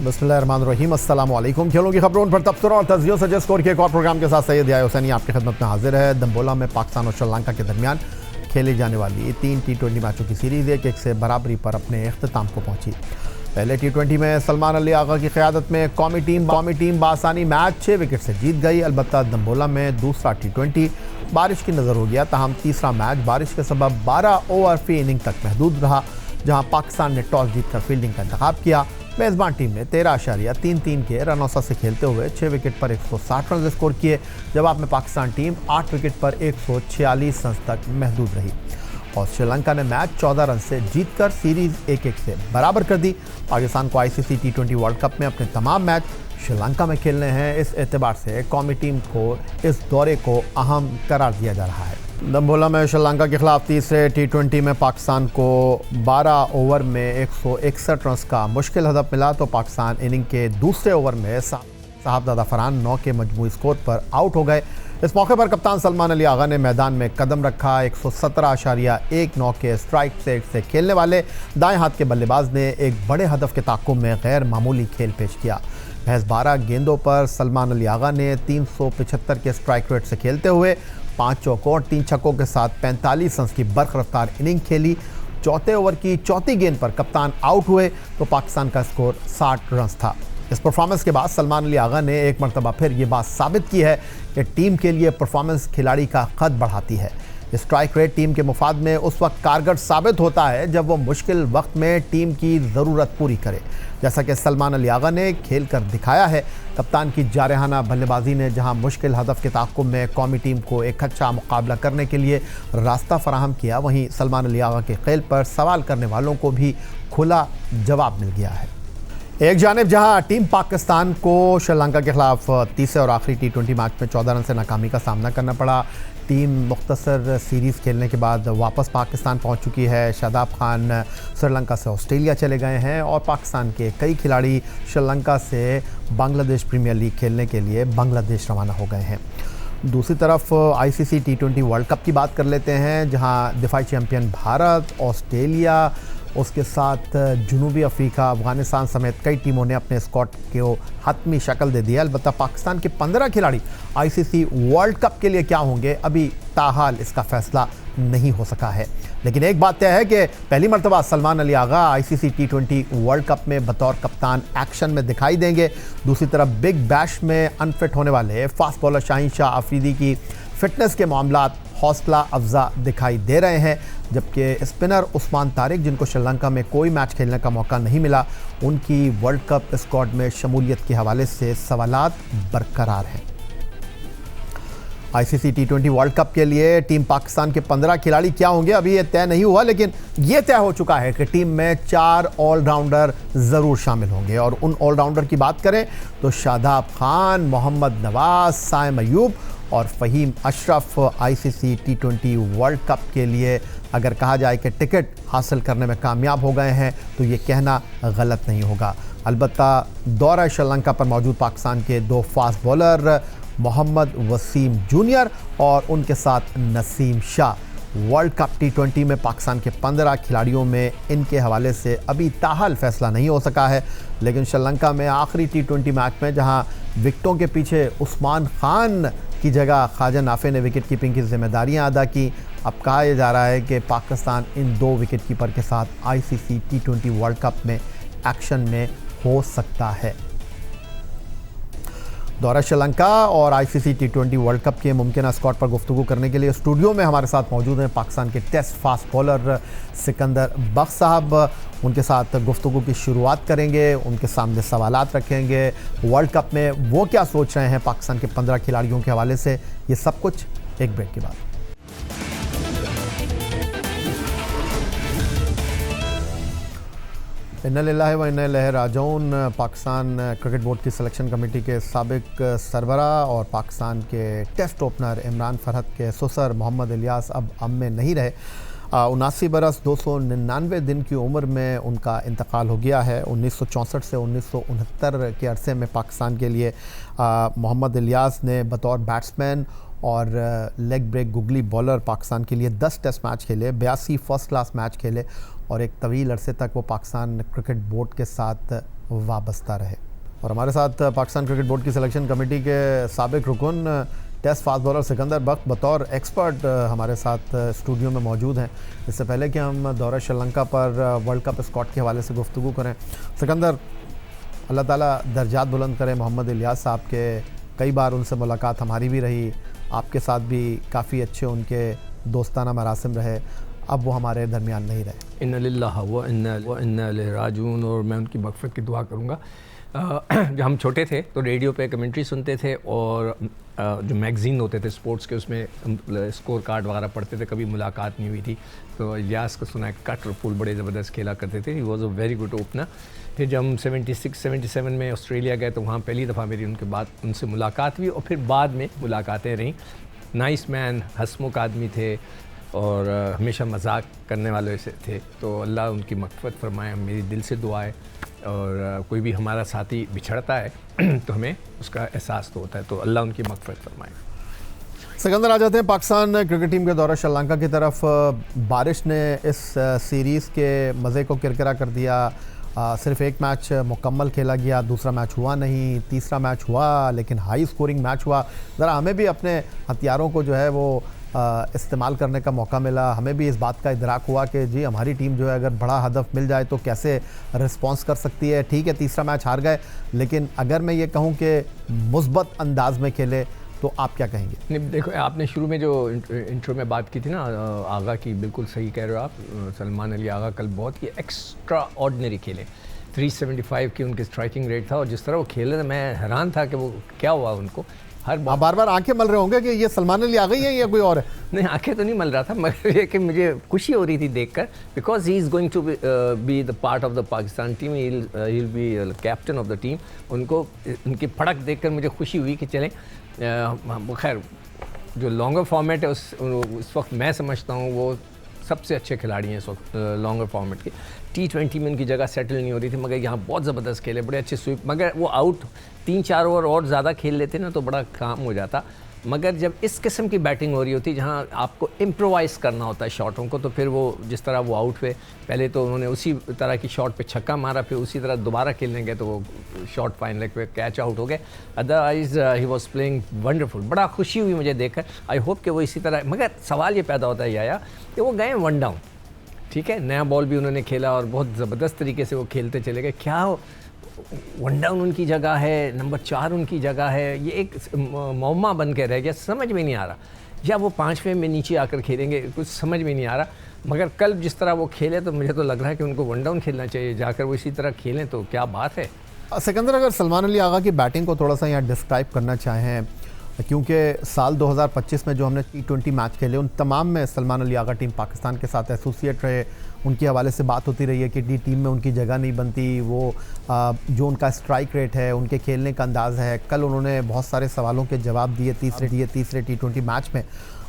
बिस्मिल्लाहिर्रहमानिर्रहीम। अस्सलाम वालेकुम। खेलों की खबरों पर तबसरों और तज्जियों से स्कोर के एक और प्रोग्राम के साथ सैयद याहिया हुसैनी आपकी खिदमत में हाजिर है। दम्बोला में पाकिस्तान और श्रीलंका के दरमियान खेली जाने वाली 3 T20 मैचों की सीरीज़ 1-1 से बराबरी पर अपने अख्ताम को पहुंची। पहले T20 में सलमान अली आगा की क़यादत में कौमी टीम बासानी मैच 6 विकेट से जीत गई। अलबत्ता दम्बोला में दूसरा T20 बारिश की नज़र हो गया, ताहम तीसरा मैच बारिश के सबब 12 ओवर फी इनिंग तक महदूद रहा, जहां पाकिस्तान ने टॉस जीतकर फील्डिंग का इंतखाब किया। मेज़बान टीम ने 13.33 के रन औसत से खेलते हुए 6 विकेट पर 160 रन स्कोर किए। जवाब में पाकिस्तान टीम 8 विकेट पर 146 रन तक महदूद रही और श्रीलंका ने मैच 14 रन से जीतकर सीरीज 1-1 से बराबर कर दी। पाकिस्तान को ICC T20 वर्ल्ड कप में अपने तमाम मैच श्रीलंका में खेलने हैं। इस एतबार से कौमी टीम को इस दौरे को अहम करार दिया जा रहा है। दम्बोला में श्रीलंका के खिलाफ तीसरे T20 में पाकिस्तान को 12 ओवर में 161 रन का मुश्किल हदफ मिला, तो पाकिस्तान इनिंग के दूसरे ओवर में साहबजादा फरहान 9 के मजमूई स्कोर पर आउट हो गए। इस मौके पर कप्तान सलमान अली आगा ने मैदान में कदम रखा। 117.19 के स्ट्राइक से खेलने वाले दाएं हाथ के बल्लेबाज ने एक बड़े हदफ के ताक़ुब में गैर मामूली खेल पेश किया। महज 12 गेंदों पर सलमान अली आगा ने 375 के स्ट्राइक रेट से खेलते हुए 5 चौकों और 3 छक्कों के साथ 45 रन की बर्ख रफ्तार इनिंग खेली। चौथे ओवर की चौथी गेंद पर कप्तान आउट हुए तो पाकिस्तान का स्कोर 60 रन था। इस परफॉर्मेंस के बाद सलमान अली आगा ने एक मरतबा फिर ये बात साबित की है कि टीम के लिए परफॉर्मेंस खिलाड़ी का कद बढ़ाती है। स्ट्राइक रेट टीम के मुफाद में उस वक्त कारगर साबित होता है जब वो मुश्किल वक्त में टीम की ज़रूरत पूरी करे, जैसा कि सलमान अली आगा ने खेल कर दिखाया है। कप्तान की जारहाना बल्लेबाजी ने जहां मुश्किल हदफ के ताक़ुब में कौमी टीम को एक अच्छा मुकाबला करने के लिए रास्ता फराहम किया, वहीं सलमान अली आगा के खेल पर सवाल करने वालों को भी खुला जवाब मिल गया है। एक जानिब जहां टीम पाकिस्तान को श्रीलंका के खिलाफ तीसरे और आखिरी T20 मैच में 14 रन से नाकामी का सामना करना पड़ा। टीम मुख्तसर सीरीज़ खेलने के बाद वापस पाकिस्तान पहुंच चुकी है। शादाब खान श्रीलंका से ऑस्ट्रेलिया चले गए हैं और पाकिस्तान के कई खिलाड़ी श्रीलंका से बांग्लादेश प्रीमियर लीग खेलने के लिए बांग्लादेश रवाना हो गए हैं। दूसरी तरफ ICC T20 वर्ल्ड कप की बात कर लेते हैं, जहां दिफाई चैंपियन भारत, ऑस्ट्रेलिया, उसके साथ जनूबी अफ्रीका, अफगानिस्तान समेत कई टीमों ने अपने स्क्वाड को हतमी शक्ल दे दी है। अलबत्ता पाकिस्तान के 15 खिलाड़ी ICC वर्ल्ड कप के लिए क्या होंगे, अभी ताहाल इसका फैसला नहीं हो सका है। लेकिन एक बात तय है कि पहली मरतबा Salman Ali Agha ICC T20 world cup में बतौर कप्तान एक्शन में दिखाई देंगे। दूसरी तरफ बिग बैश में अनफिट होने वाले फास्ट बॉलर शाहीन शाह अफरीदी की फिटनेस के मामलात हौसला अफजा दिखाई दे रहे हैं, जबकि स्पिनर उस्मान तारिक, जिनको श्रीलंका में कोई मैच खेलने का मौका नहीं मिला, उनकी वर्ल्ड कप स्क्वाड में शमूलियत के हवाले से सवालात बरकरार हैं। ICC T20 वर्ल्ड कप के लिए टीम पाकिस्तान के 15 खिलाड़ी क्या होंगे अभी ये तय नहीं हुआ, लेकिन ये तय हो चुका है कि टीम में 4 ऑलराउंडर ज़रूर शामिल होंगे। और उन ऑलराउंडर की बात करें तो शादाब खान, मोहम्मद नवाज, साइम अयूब और Faheem Ashraf ICC T20 world cup के लिए अगर कहा जाए कि टिकट हासिल करने में कामयाब हो गए हैं तो ये कहना गलत नहीं होगा। अलबत्ता दौरा श्रीलंका पर मौजूद पाकिस्तान के 2 fast bowler Mohammad Wasim junior और उनके साथ Naseem Shah, world cup T20 में पाकिस्तान के 15 खिलाड़ियों में इनके हवाले से अभी ताहाल फैसला नहीं हो सका है। लेकिन श्रीलंका में आखिरी T20 मैच में जहां विकेटों के पीछे उस्मान खान की जगह ख्वाजा नाफे ने विकेट कीपिंग की जिम्मेदारियां अदा की, अब कहा यह जा रहा है कि पाकिस्तान इन 2 विकेट कीपर के साथ ICC T20 वर्ल्ड कप में एक्शन में हो सकता है। दौरा श्रीलंका और ICC T20 वर्ल्ड कप के मुमकिन स्क्वाड पर गुफ्तगू करने के लिए स्टूडियो में हमारे साथ मौजूद हैं पाकिस्तान के टेस्ट फास्ट बॉलर सिकंदर बख्श साहब। उनके साथ गुफ्तगू की शुरुआत करेंगे, उनके सामने सवालात रखेंगे, वर्ल्ड कप में वो क्या सोच रहे हैं पाकिस्तान के 15 खिलाड़ियों के हवाले से, ये सब कुछ एक ब्रेक के बाद। इन्ना लिल्लाहि व इन्ना इलैहि राजिऊन। पाकिस्तान क्रिकेट बोर्ड की सिलेक्शन कमेटी के साबिक सरबरा और पाकिस्तान के टेस्ट ओपनर इमरान फरहत के ससुर मोहम्मद इलियास अब में नहीं रहे। 79 बरस 299 दिन की उम्र में उनका इंतकाल हो गया है। 1964 से 1969 के अरसे में पाकिस्तान के लिए मोहम्मद इलियास ने बतौर बैट्समैन और leg break googly bowler Pakistan के लिए 10 टेस्ट मैच खेले, 82 फर्स्ट क्लास मैच खेले और एक तवील अरसे तक वो पाकिस्तान क्रिकेट बोर्ड के साथ वाबस्ता रहे। और हमारे साथ पाकिस्तान क्रिकेट बोर्ड की सिलेक्शन कमेटी के साबिक रुकन टेस्ट फास्ट बॉलर सिकंदर बख्त बतौर एक्सपर्ट हमारे साथ स्टूडियो में मौजूद हैं। इससे पहले कि हम दौरा श्रीलंका पर वर्ल्ड कप स्क्वाड के हवाले से गुफ्तगू करें, सिकंदर, अल्लाह ताला दर्जात बुलंद करें। मोहम्मद इलियास साहब के कई बार उनसे मुलाकात हमारी भी रही, आपके साथ भी काफ़ी अच्छे उनके दोस्ताना मरासिम रहे, अब वो हमारे दरमियान नहीं रहे। इन्ना लिल्लाह व इन्ना इलैहि राजिऊन। और मैं उनकी मग़फ़िरत की दुआ करूँगा। जब हम छोटे थे तो रेडियो पे कमेंट्री सुनते थे और जो मैगज़ीन होते थे स्पोर्ट्स के, उसमें स्कोर कार्ड वगैरह पढ़ते थे, कभी मुलाकात नहीं हुई थी। तो इलियास को सुना है कट और पुल बड़े ज़बरदस्त खेला करते थे, he was a very good opener. फिर जब हम 76-77 में ऑस्ट्रेलिया गए तो वहाँ पहली दफ़ा मेरी उनसे मुलाकात हुई और फिर बाद में मुलाकातें रहीं। नाइस मैन, हंसमुख आदमी थे और हमेशा मजाक करने वाले से थे। तो अल्लाह उनकी मग़फ़िरत फरमाए, मेरी दिल से दुआ है। और कोई भी हमारा साथी बिछड़ता है तो हमें उसका एहसास तो होता है, तो अल्लाह उनकी मग़फ़िरत फरमाए। सिकंदर, आ जाते हैं पाकिस्तान क्रिकेट टीम के दौरा श्रीलंका की तरफ। बारिश ने इस सीरीज़ के मज़े को किरकिरा कर दिया। सिर्फ एक मैच मुकम्मल खेला गया, दूसरा मैच हुआ नहीं, तीसरा मैच हुआ लेकिन हाई स्कोरिंग मैच हुआ। ज़रा हमें भी अपने हथियारों को जो है वो इस्तेमाल करने का मौका मिला। हमें भी इस बात का इदराक हुआ कि जी हमारी टीम जो है अगर बड़ा हदफ मिल जाए तो कैसे रिस्पॉन्स कर सकती है। ठीक है, तीसरा मैच हार गए, लेकिन अगर मैं ये कहूँ कि मुस्बत अंदाज में खेले तो आप क्या कहेंगे? नहीं, देखो, आपने शुरू में जो इंट्रो में बात की थी ना आगा की, बिल्कुल सही कह रहे हो आप। सलमान अली आगा कल बहुत ही एक्स्ट्रा ऑर्डिनरी खेले। 375 की उनकी स्ट्राइकिंग रेट था और जिस तरह वो खेले मैं हैरान था कि वो क्या हुआ उनको। हर बार बार आंखें मल रहे होंगे कि ये सलमान अली आ गई है या कोई और है? नहीं, आंखें तो नहीं मल रहा था, मगर ये कि मुझे खुशी हो रही थी देखकर, because he is going to be the part of the Pakistan team, he will be captain of the team. उनको उनकी फड़क देखकर मुझे खुशी हुई कि चलें। खैर, जो लॉन्गर फॉर्मेट है उस वक्त मैं समझता हूँ वो सबसे अच्छे खिलाड़ी हैं इस वक्त लॉन्गर फॉर्मेट के। T20 में उनकी जगह सेटल नहीं हो रही थी, मगर यहाँ बहुत ज़बरदस्त खेले, बड़े अच्छे स्वीप। मगर वो आउट 3-4 ओवर और ज़्यादा खेल लेते ना तो बड़ा काम हो जाता। मगर जब इस किस्म की बैटिंग हो रही होती जहाँ आपको इम्प्रोवाइज़ करना होता है शॉटों को, तो फिर वो जिस तरह वो आउट हुए, पहले तो उन्होंने उसी तरह की शॉट पे छक्का मारा, फिर उसी तरह दोबारा खेलने गए तो वो शॉट फाइन लेग पे कैच आउट हो गए। Otherwise he was playing wonderful. बड़ा खुशी हुई मुझे देखकर। आई होप कि वो इसी तरह, मगर सवाल ये पैदा होता है याया कि वो गए 1 डाउन, ठीक है, नया बॉल भी उन्होंने खेला और बहुत ज़बरदस्त तरीके से वो खेलते चले गए। क्या 1 डाउन उनकी जगह है, नंबर 4 उनकी जगह है, ये एक मौमा बन के रह गया, समझ में नहीं आ रहा। या वो 5वें में नीचे आकर खेलेंगे, कुछ समझ में नहीं आ रहा। मगर कल जिस तरह वो खेले तो मुझे तो लग रहा है कि उनको 1 डाउन खेलना चाहिए, जाकर वो इसी तरह खेलें तो क्या बात है। सिकंदर, अगर सलमान अली आगा की बैटिंग को थोड़ा सा यहाँ डिस्क्राइब करना चाहें, क्योंकि साल 2025 में जो हमने T20 मैच खेले उन तमाम में सलमान अली आगा टीम पाकिस्तान के साथ एसोसिएट रहे, उनके हवाले से बात होती रही है कि टीम में उनकी जगह नहीं बनती। वो जो उनका स्ट्राइक रेट है, उनके खेलने का अंदाज़ है, कल उन्होंने बहुत सारे सवालों के जवाब दिए तीसरे T20 मैच में।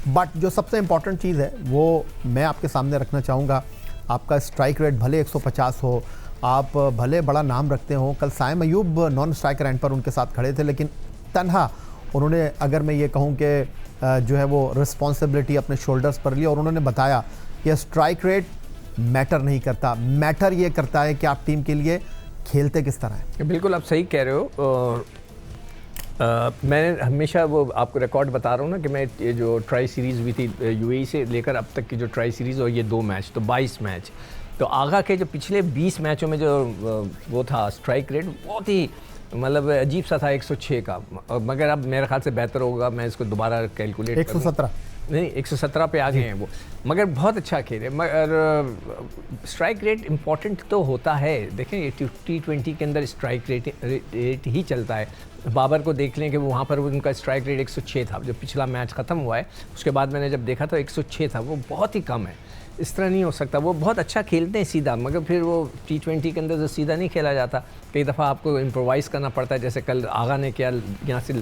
बट जो सबसे इम्पॉर्टेंट चीज़ है वो मैं आपके सामने रखना चाहूँगा। आपका स्ट्राइक रेट भले 150 हो, आप भले बड़ा नाम रखते हो, कल Saim Ayub non striker end पर उनके साथ खड़े थे, लेकिन तन्हा उन्होंने, अगर मैं ये कहूँ कि जो है वो रिस्पॉन्सिबिलिटी अपने शोल्डर्स पर ली और उन्होंने बताया कि स्ट्राइक रेट मैटर नहीं करता, मैटर ये करता है कि आप टीम के लिए खेलते किस तरह है। बिल्कुल आप सही कह रहे हो। मैं हमेशा वो आपको रिकॉर्ड बता रहा हूँ ना कि मैं ये जो ट्राई सीरीज़ हुई थी UAE से लेकर अब तक की जो ट्राई सीरीज़ और ये 2 मैच, तो 22 मैच, तो आगा के जो पिछले 20 मैचों में जो वो था स्ट्राइक रेट बहुत ही मतलब अजीब सा था, 106 का। मगर अब मेरे ख्याल से बेहतर होगा, मैं इसको दोबारा कैलकुलेट 117 नहीं 117 पे आ गए हैं वो, मगर बहुत अच्छा खेले। मगर स्ट्राइक रेट इम्पॉर्टेंट तो होता है। देखें ये T20 के अंदर स्ट्राइक रेट ही चलता है। बाबर को देख लें कि वो वहाँ पर उनका स्ट्राइक रेट 106 था, जो पिछला मैच ख़त्म हुआ है उसके बाद मैंने जब देखा तो 106 था, वो बहुत ही कम है। इस तरह नहीं हो सकता। वो बहुत अच्छा खेलते हैं सीधा, मगर फिर वो T20 के अंदर जो सीधा नहीं खेला जाता, कई दफ़ा आपको इम्प्रोवाइज़ करना पड़ता है। जैसे कल आगा ने किया, यहाँ से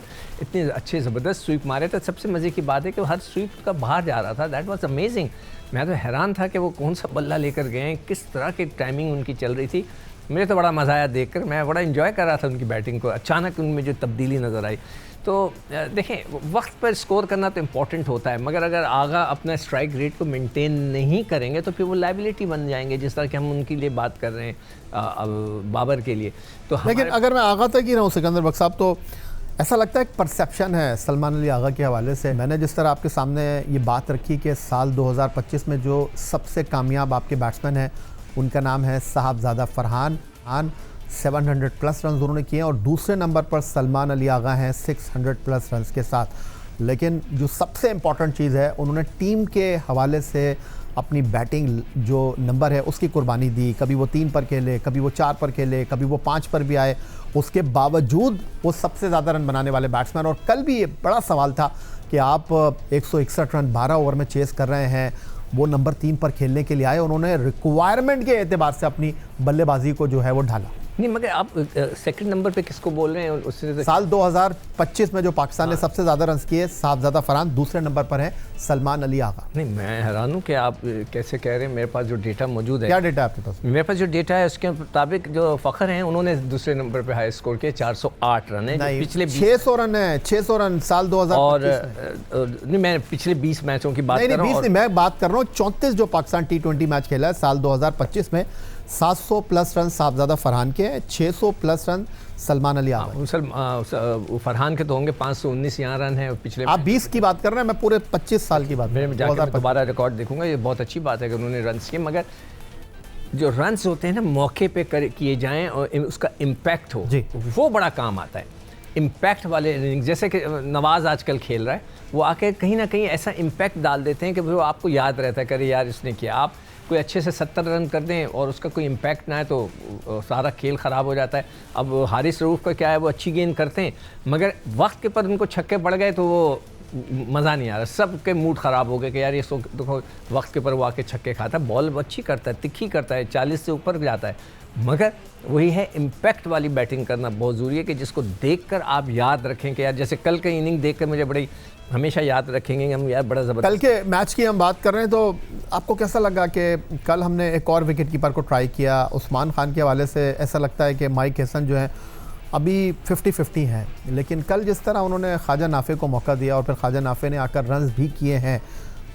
इतने अच्छे ज़बरदस्त स्वीप मारे थे। सबसे मज़े की बात है कि हर स्वीप का बाहर जा रहा था, दैट वाज अमेजिंग। मैं तो हैरान था कि वो कौन सा बल्ला लेकर गए हैं, किस तरह की टाइमिंग उनकी चल रही थी। मुझे तो बड़ा मज़ा आया देखकर, मैं बड़ा इन्जॉय कर रहा था उनकी बैटिंग को। अचानक उनमें जो तब्दीली नज़र आई, तो देखें, वक्त पर स्कोर करना तो इम्पॉर्टेंट होता है, मगर अगर आगा अपना स्ट्राइक रेट को मेंटेन नहीं करेंगे तो फिर वो लाइबिलिटी बन जाएंगे, जिस तरह कि हम उनके लिए बात कर रहे हैं बाबर के लिए। तो लेकिन अगर मैं आगा तक ही रहूँ सिकंदर बख्श साहब, तो ऐसा लगता है एक परसेप्शन है सलमान अली आगा के हवाले से। मैंने जिस तरह आपके सामने ये बात रखी कि साल 2025 में जो सबसे कामयाब आपके बैट्समैन हैं उनका नाम है साहबजादा फरहान। 700 प्लस रन उन्होंने किए और दूसरे नंबर पर सलमान अली आगा हैं 600 प्लस रन के साथ। लेकिन जो सबसे इम्पॉर्टेंट चीज़ है, उन्होंने टीम के हवाले से अपनी बैटिंग जो नंबर है उसकी कुर्बानी दी। कभी वो 3 पर खेले, कभी वो 4 पर खेले, कभी वो 5 पर भी आए, उसके बावजूद वो सबसे ज़्यादा रन बनाने वाले बैट्समैन। और कल भी ये बड़ा सवाल था कि आप 161 रन 12 ओवर में चेस कर रहे हैं, वो नंबर 3 पर खेलने के लिए आए। उन्होंने रिक्वायरमेंट के एतबार से अपनी बल्लेबाजी को जो है वो ढाला। नहीं, मगर आप सेकंड नंबर पे किसको बोल रहे हैं? उससे साल 2025 में जो पाकिस्तान ने सबसे ज़्यादा रन किए, साहबजादा फरहान, दूसरे नंबर पर है सलमान अली आगा। नहीं, मैं हैरान हूँ कि आप कैसे कह रहे हैं। मेरे पास जो डेटा मौजूद है। क्या डेटा है आपके पास? मेरे पास जो डेटा है उसके मुताबिक जो फ़खर हैं उन्होंने दूसरे नंबर पे हाई स्कोर किए, 408 रन है। पिछले 600 रन है, 600 रन साल 2025 और नहीं, मैं पिछले 20 मैचों की बात कर रहा हूँ। नहीं, मैं बात कर रहा हूँ 34 जो पाकिस्तान T20 मैच खेला है साल 2025 में। 700 प्लस रन साहबजादा फरहान के, 600 plus run Salman Ali Agha. Sir Farhan के तो होंगे 519 यहाँ रन है पिछले। आप 20 की बात कर रहे हैं, मैं पूरे 25 साल की बात। मैं जाकर दोबारा रिकॉर्ड देखूंगा। ये बहुत अच्छी बात है कि उन्होंने रन किए, मगर जो रन्स होते हैं ना मौके पे किए जाएं और उसका इम्पैक्ट हो, वो बड़ा काम आता है। इम्पैक्ट वाले इनिंग्स, जैसे कि नवाज़ आजकल खेल रहा है, वो आके कहीं ना कहीं ऐसा इम्पैक्ट डाल देते हैं कि वो आपको याद रहता है, करे यार इसने किया। आप कोई अच्छे से 70 रन कर दें और उसका कोई इम्पैक्ट ना है तो सारा खेल ख़राब हो जाता है। अब हारिस रऊफ़ का क्या है, वो अच्छी गेंद करते हैं, मगर वक्त के पर उनको छक्के पड़ गए तो वो मज़ा नहीं आ रहा। सबके मूड ख़राब हो गए कि यार ये देखो वक्त के पर वो आके छक्के खाता है, बॉल अच्छी करता है, तिखी करता है, 40 से ऊपर जाता है, मगर वही है इम्पैक्ट वाली बैटिंग करना बहुत ज़रूरी है कि जिसको देखकर आप याद रखें कि यार जैसे कल का इनिंग देखकर मुझे बड़ी हमेशा याद रखेंगे हम, यार बड़ा ज़बरदस्त। कल के मैच की हम बात कर रहे हैं, तो आपको कैसा लगा कि कल हमने एक और विकेट कीपर को ट्राई किया? उस्मान खान के हवाले से ऐसा लगता है कि माइक हैसन जो है अभी 50-50 हैं, लेकिन कल जिस तरह उन्होंने ख्वाजा नाफे को मौका दिया और फिर ख्वाजा नाफे ने आकर रन्स भी किए हैं,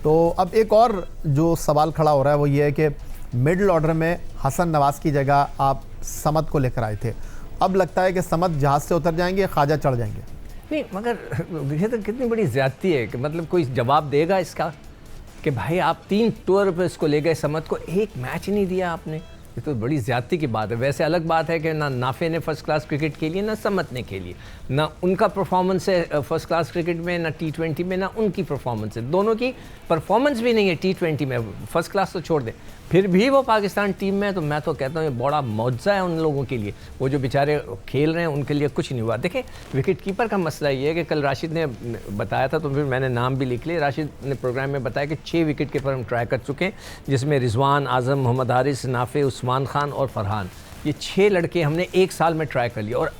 तो अब एक और जो सवाल खड़ा हो रहा है वो ये है कि मिडिल ऑर्डर में हसन नवाज़ की जगह आप समद को लेकर आए थे। अब लगता है कि समद जहाज़ से उतर जाएंगे, ख्वाजा चढ़ जाएंगे। नहीं, मगर ये तो कितनी बड़ी ज़्यादती है कि मतलब कोई जवाब देगा इसका कि भाई आप 3 टूर पर इसको ले गए, समद को 1 मैच नहीं दिया आपने। ये तो बड़ी ज़्यादती की बात है। वैसे अलग बात है कि ना नाफे ने फ़र्स्ट क्लास क्रिकेट के लिए, ना समद ने के लिए, ना उनका परफॉर्मेंस है फ़र्स्ट क्लास क्रिकेट में, ना T20 में, ना उनकी परफॉर्मेंस है। दोनों की परफॉर्मेंस भी नहीं है T20 में, फ़र्स्ट क्लास तो छोड़ दें, फिर भी वो पाकिस्तान टीम में। तो मैं तो कहता हूँ ये बड़ा मौजज़ा है उन लोगों के लिए। वो जो बेचारे खेल रहे हैं उनके लिए कुछ नहीं हुआ। देखें, विकेट कीपर का मसला ये है कि कल राशिद ने बताया था, तो फिर मैंने नाम भी लिख लिया। राशिद ने प्रोग्राम में बताया कि 6 विकेट कीपर हम ट्राई कर चुके हैं, जिसमें रिजवान, आज़म, मोहम्मद हारिस, नाफे, उस्मान खान और फरहान। ये 6 लड़के हमने 1 साल में ट्राई कर लिए और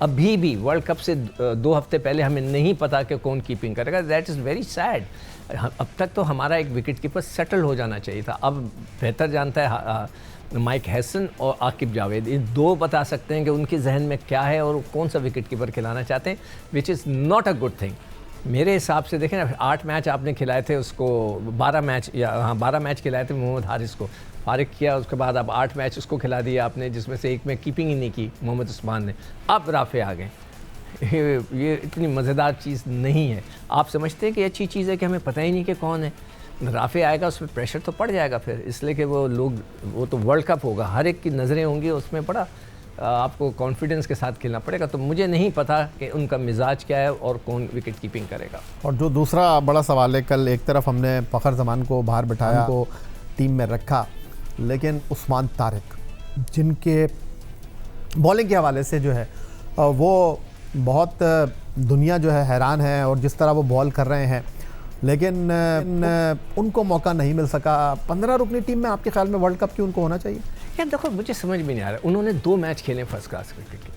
अभी भी वर्ल्ड कप से 2 हफ्ते पहले हमें नहीं पता कि कौन कीपिंग करेगा। That is very sad. अब तक तो हमारा एक विकेट कीपर सेटल हो जाना चाहिए था। अब बेहतर जानता है माइक हैसन और आकिब जावेद, ये 2 बता सकते हैं कि उनके जहन में क्या है और कौन सा विकेट कीपर खिलाना चाहते हैं, which is not a good thing मेरे हिसाब से। देखें ना, 8 मैच आपने खिलाए थे उसको, 12 मैच खिलाए थे मोहम्मद हारिस को, फारिग किया। उसके बाद अब 8 मैच उसको खिला दिया आपने, जिसमें से 1 में कीपिंग ही नहीं की मोहम्मद उस्मान ने। अब राफे आ गए। ये इतनी मज़ेदार चीज़ नहीं है। आप समझते हैं कि अच्छी चीज़ है कि हमें पता ही नहीं कि कौन है। राफे आएगा, उस पर प्रेशर तो पड़ जाएगा फिर, इसलिए कि वो तो वर्ल्ड कप होगा, हर एक की नज़रें होंगी उसमें, बड़ा आपको कॉन्फिडेंस के साथ खेलना पड़ेगा। तो मुझे नहीं पता कि उनका मिजाज क्या है और कौन विकेट कीपिंग करेगा। और जो दूसरा बड़ा सवाल है, कल एक तरफ हमने फ़खर जमान को बाहर बिठाया, को टीम में रखा, लेकिन उस्मान तारिक जिनके बॉलिंग के हवाले से जो है वो बहुत दुनिया जो है हैरान है, और जिस तरह वो बॉल कर रहे हैं, लेकिन उनको मौका नहीं मिल सका। 15 रुकनी टीम में आपके ख्याल में वर्ल्ड कप क्यों उनको होना चाहिए? यार देखो, मुझे समझ में नहीं आ रहा। उन्होंने 2 मैच खेले फर्स्ट क्लास क्रिकेट के,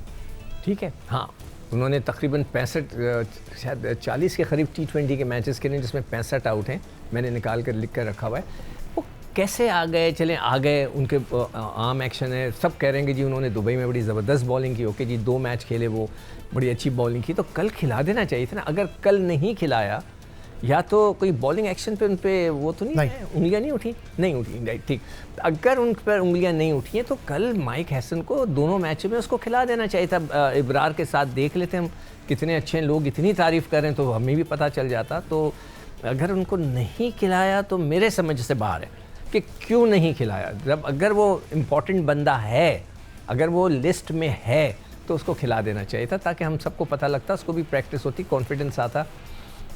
ठीक है, हाँ, उन्होंने तकरीबन 65 शायद 40 के करीब T20 के मैचेस खेले, जिसमें 65 आउट हैं, मैंने निकाल कर लिख कर रखा हुआ है। वो कैसे आ गए, चलें आ गए, उनके आर्म एक्शन है, सब कह रहे हैं कि जी उन्होंने दुबई में बड़ी ज़बरदस्त बॉलिंग की, ओके जी 2 मैच खेले, वो बड़ी अच्छी बॉलिंग की, तो कल खिला देना चाहिए था ना। अगर कल नहीं खिलाया, या तो कोई बॉलिंग एक्शन पे उन पे वो तो नहीं है, उंगलियां नहीं उठी, नहीं उठी, ठीक। अगर उन पर उंगलियां नहीं उठी हैं तो कल माइक हैसन को दोनों मैचों में उसको खिला देना चाहिए था। इब्रार के साथ देख लेते हम कितने अच्छे हैं, लोग इतनी तारीफ़ कर रहे हैं तो हमें भी पता चल जाता। तो अगर उनको नहीं खिलाया तो मेरे समझ से बाहर है कि क्यों नहीं खिलाया। जब अगर वो इम्पॉर्टेंट बंदा है, अगर वो लिस्ट में है तो उसको खिला देना चाहिए था, ताकि हम सबको पता लगता, उसको भी प्रैक्टिस होती, कॉन्फिडेंस आता।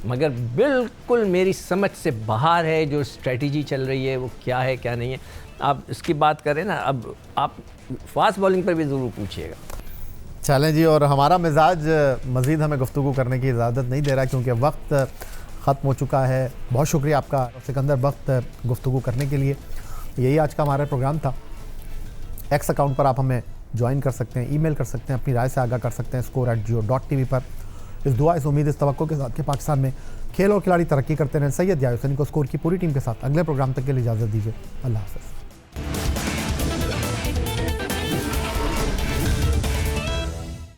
मगर बिल्कुल मेरी समझ से बाहर है जो स्ट्रेटजी चल रही है, वो क्या है क्या नहीं है। आप इसकी बात करें ना, अब आप फास्ट बॉलिंग पर भी ज़रूर पूछिएगा। चलें जी, और हमारा मिजाज मज़ीद हमें गुफ्तगू करने की इजाज़त नहीं दे रहा क्योंकि वक्त ख़त्म हो चुका है। बहुत शुक्रिया आपका सिकंदर वक्त गुफ्तगू करने के लिए। यही आज का हमारा प्रोग्राम था। एक्स अकाउंट पर आप हमें ज्वाइन कर सकते हैं, ईमेल कर सकते हैं, अपनी राय से आगाह कर सकते हैं score@jio.tv पर। इस दुआ, इस उम्मीद, इस तवक्को के साथ कि पाकिस्तान में खेल और खिलाड़ी तरक्की करते रहें। सैयद याह्या हुसैनी को स्कोर की पूरी टीम के साथ अगले प्रोग्राम तक के लिए इजाज़त दीजिए। अल्लाह हाफ़िज़।